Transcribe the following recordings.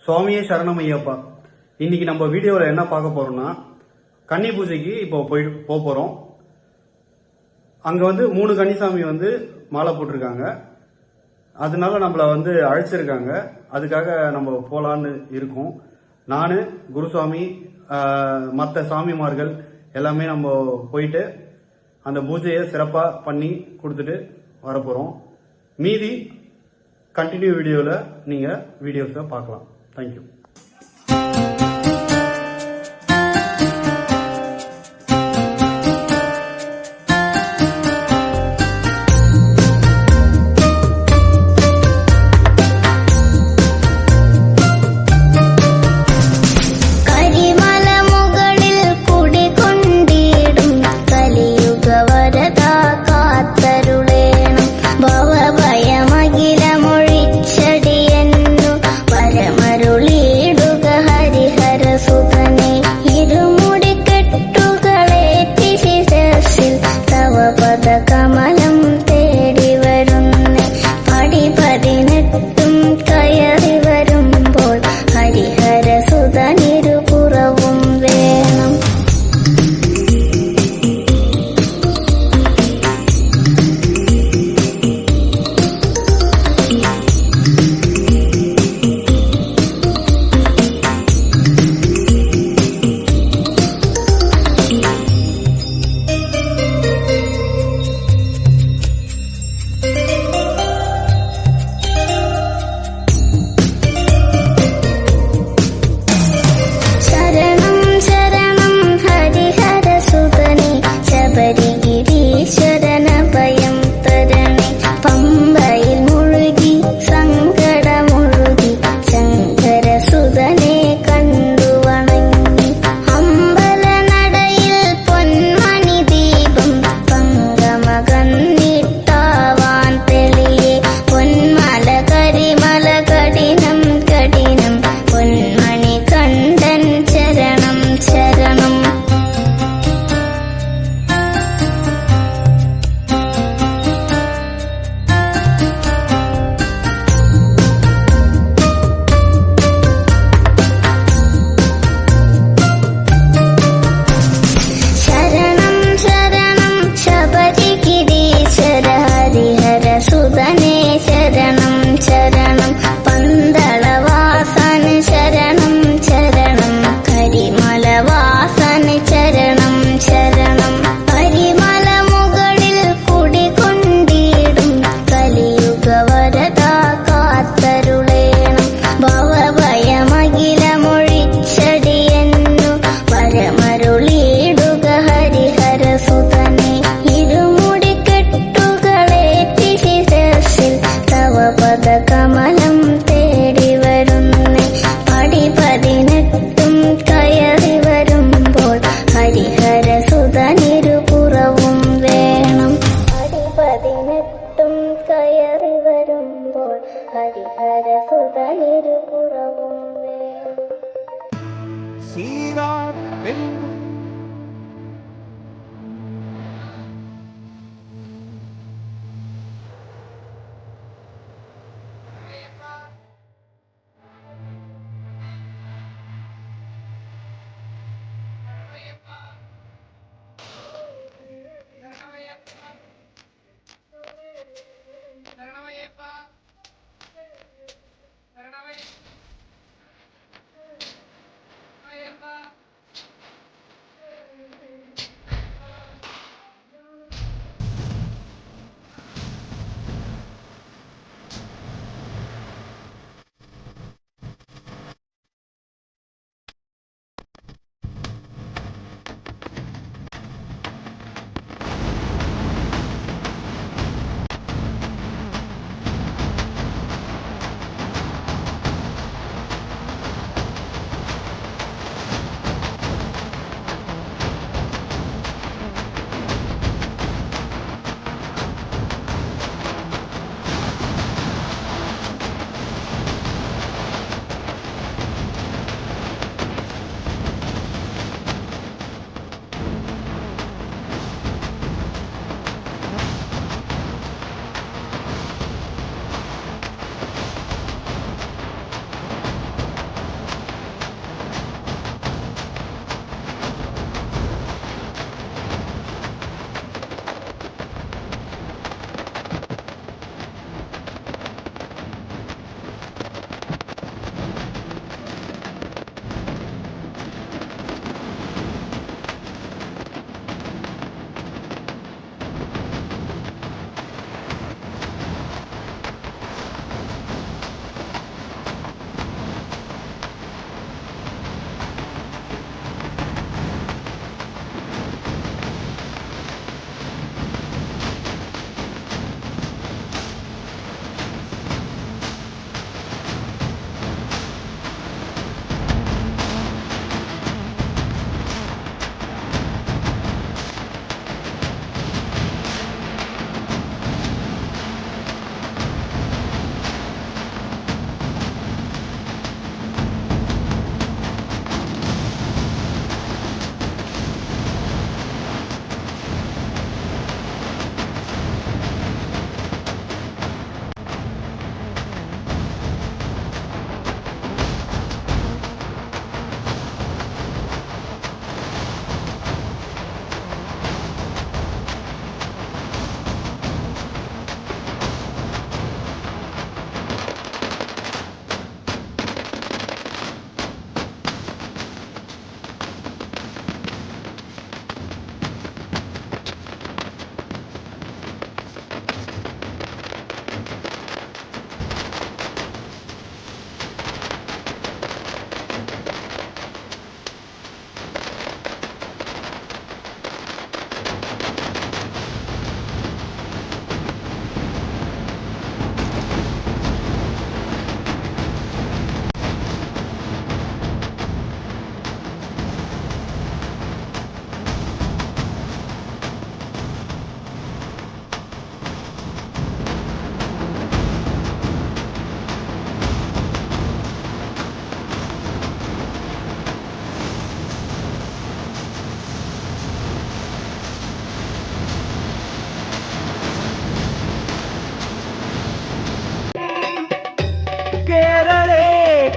சுவாமியே சரணம் ஐயப்பா. இன்னைக்கு நம்ம வீடியோவில் என்ன பார்க்க போறோம்னா, கன்னி பூஜைக்கு இப்போ போறோம். அங்க 3 கன்னிசாமி மாலை போட்டிருக்காங்க. அதனால நம்மள அழைச்சிருக்காங்க. அதுக்காக நம்ம போலான்னு இருக்கோம். நானு, குருசாமி, மற்ற சாமிமார்கள் எல்லாமே நம்ம போயிட்டு அந்த பூஜையை சிறப்பா பண்ணி கொடுத்துட்டு வரப்போறோம். மீதி கண்டினியூ வீடியோல நீங்க வீடியோஸை பார்க்கலாம். தேங்க்யூ.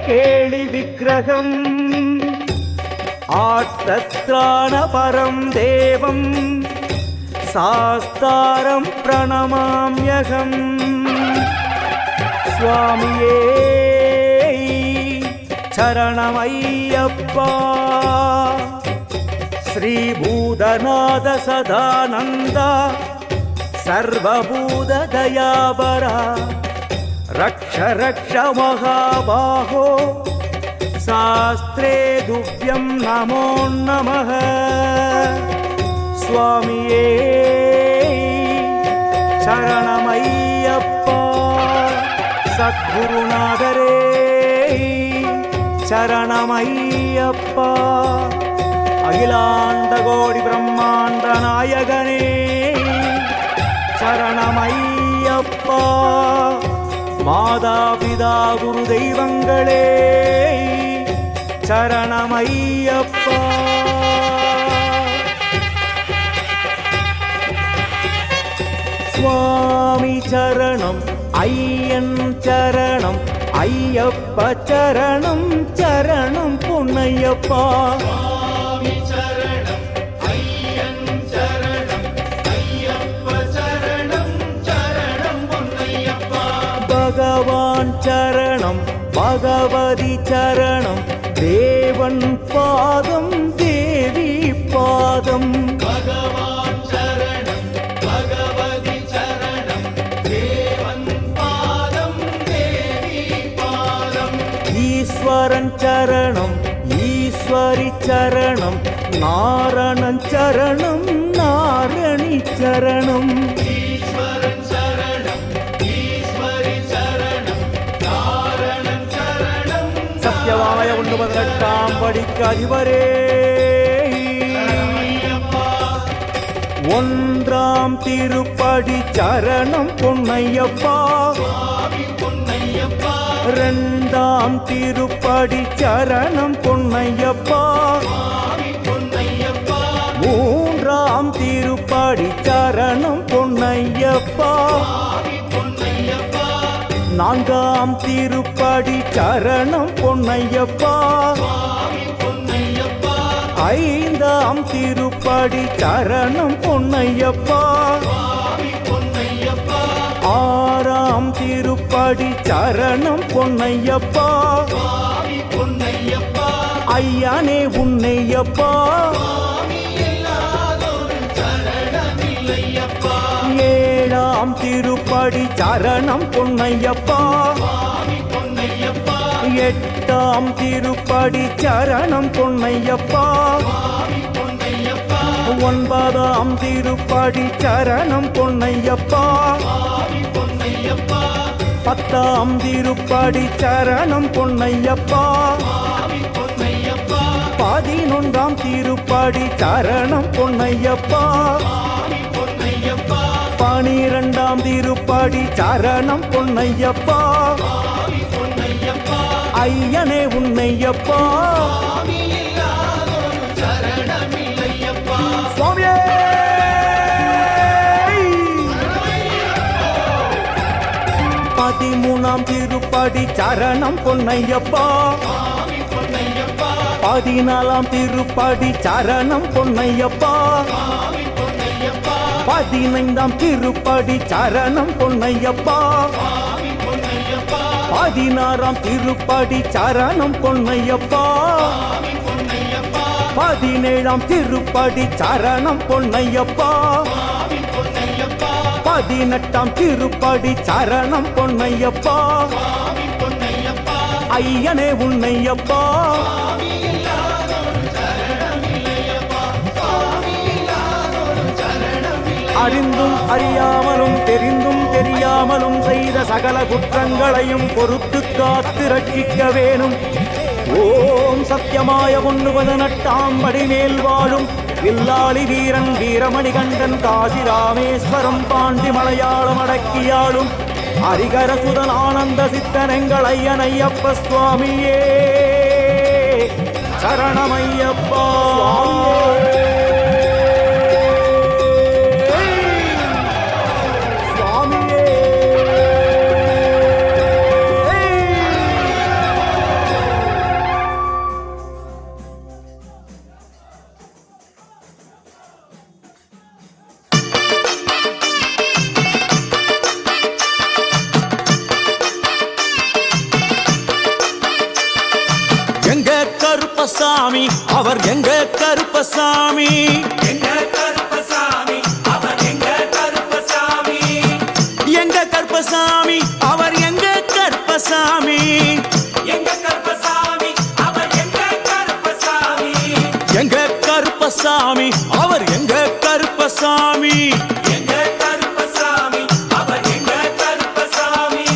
கேளி விக்கிரகம் ஆர்த்தத்ராண பரம் தேவம் சாஸ்தாரம் பிரணமாம்யகம் சுவாமியே சரணமையப்பா ஸ்ரீபூதநாத சதானந்தா சர்வபூத தயாபரா ரக்ஷ ரக்ஷ மகாபாஹோ சாஸ்திரே துவ்யம் நமோ நமः சுவாமியே சரணமையப்பா சத்குருநாதரே சரணமையப்பா அகிலாண்ட கோடி பிரம்மாண்ட நாயகனே சரணமையப்பா மாதா பிதா குரு தெய்வங்களே சரணமையப்பா சுவாமி சரணம் ஐயன் சரணம் ஐயப்ப சரணம் சரணம் பொன்னையப்பா பகவான் சரணம் பகவதி சரணம் தேவன் பாதம் தேவி பாதம் பகவான் சரணம் பகவதி சரணம் தேவன் பாதம் தேவி பாதம் ஈஸ்வரன் சரணம் ஈஸ்வரி சரணம் நாரணன் சரணம் நாரணி சரணம் ஈஸ்வரன் சரணம் ஈஸ்வரி சரணம் நாரணன் சரணம் சத்யவாய 18 படிக்கு அதிபரே ஒன்றாம் திருப்படி சரணம் பொன்னையப்பா சுவாமி பொன்னையப்பா இரண்டாம் திருப்படி சரணம் பொன்னையப்பா சுவாமி பொன்னையப்பா மூன்றாம் திருப்படி சரணம் பொன்னையப்பா சுவாமி பொன்னையப்பா நான்காம் திருப்படி சரணம் பொன்னையப்பா சுவாமி பொன்னையப்பா ஐந்தாம் திருப்படி சரணம் பொன்னையப்பா சுவாமி பொன்னையப்பா ஆறாம் திருப்படி சரணம் பொன்னையப்பா சுவாமி பொன்னையப்பா ஐயனே உன்னையப்பா சரணமில்லையப்பா ஏழாம் திருப்படி சரணம் பொன்னையப்பா சுவாமி பொன்னையப்பா எட்டாம் திருப்படி சரணம் பொன்னையப்பா சுவாமி பொன்னையப்பா ஒன்பதாம் திருப்படி சரணம் பொன்னையப்பா சுவாமி பொன்னையப்பா பத்தாம் திருப்படி சரணம் பொன்னையப்பா சுவாமி பொன்னையப்பா 11ஆம் திருப்படி சரணம் பொன்னையப்பா சுவாமி பொன்னையப்பா 12ஆம் திருப்படி சரணம் பொன்னையப்பா சுவாமி பொன்னையப்பா ஐயனே உன்னையப்பா சுவாமி இல்லாதொரு சரணமில்லையப்பா சுவாமியே 13ஆம் திருப்படி சரணம் பொன்னையப்பா சுவாமி பொன்னையப்பா 14ஆம் திருப்படி சரணம் பொன்னையப்பா சுவாமி பொன்னையப்பா 15ஆம் திருப்படி சரணம் பொன்னையப்பா சுவாமி பொன்னையப்பா 16ஆம் திருப்படி சரணம் பொன்னையப்பா சுவாமி பொன்னையப்பா 17ஆம் திருப்படி சரணம் பொன்னையப்பா சுவாமி பொன்னையப்பா 18ஆம் திருப்படி சரணம் பொன்னையப்பா சுவாமி பொன்னையப்பா ஐயனே உன்னையப்பா சுவாமி இல்லாதொரு சரணமில்லையப்பா சுவாமி இல்லாதொரு சரணமில்லை அறிந்தும் அறியாமலும் தெரிந்தும் தெரியாமலும் செய்த சகல குற்றங்களையும் பொறுத்து காத்து ரட்சிக்க வேணும். ஓம் சத்தியமாய 18 படி மேல் வாழும் வில்லாளி வீரன் வீரமணிகண்டன் காசி ராமேஸ்வரம் பாண்டி மலையாளம் அடக்கியாளும் ஹரிகரசுதன் ஆனந்த சித்தனங்கள் ஐயன் ஐயப்ப சுவாமியே சரணமையப்பா. சுவாமியே கருப்பசாமி அவர் எங்க கருப்பசாமி எங்க கருப்பசாமி அவர் எங்க கருப்பசாமி எங்க கருப்பசாமி அவர் எங்க கருப்பசாமி எங்க கருப்பசாமி அவர் எங்க கருப்பசாமி எங்க கருப்பசாமி அவர் எங்க கருப்பசாமி எங்க கருப்பசாமி அவர் எங்க கருப்பசாமி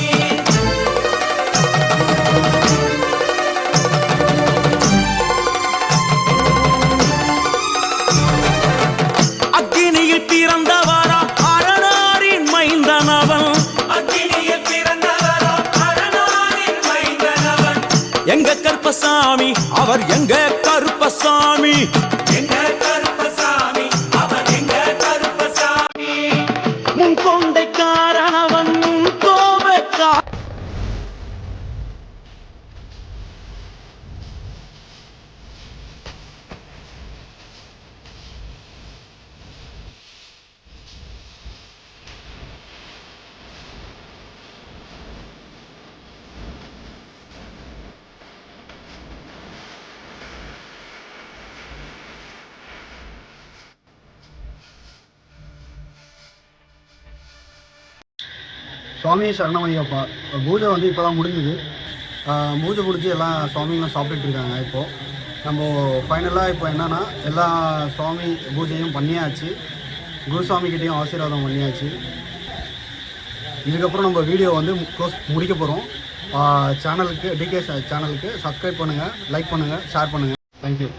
அக்கினியில் பிறந்தவரா அரணாரின் மைந்தனவன் அக்கினியில் பிறந்தவரோ அரணாரின் மைந்தனவன் எங்க கருப்பசாமி அவர் எங்க கருப்பசாமி எங்க கருப்பசாமி அவர் எங்க கருப்பசாமி முன் கொண்டைக்காரனவன் கோபக்கா சுவாமி சரணமையப்பா. பூஜை வந்து இப்போ தான் முடிஞ்சுது. பூஜை முடிஞ்சு எல்லாம் சுவாமிங்களும் சாப்பிட்டுட்டு இருக்காங்க. இப்போது நம்ம ஃபைனலாக இப்போ என்னென்னா எல்லா சுவாமி பூஜையும் பண்ணியாச்சு. குருசாமிக்கிட்டேயும் ஆசீர்வாதம் பண்ணியாச்சு. இதுக்கப்புறம் நம்ம வீடியோ வந்து முடிக்க போகிறோம். சேனலுக்கு டிகே சேனலுக்கு சப்ஸ்கிரைப் பண்ணுங்கள், லைக் பண்ணுங்கள், ஷேர் பண்ணுங்கள். தேங்க்யூ.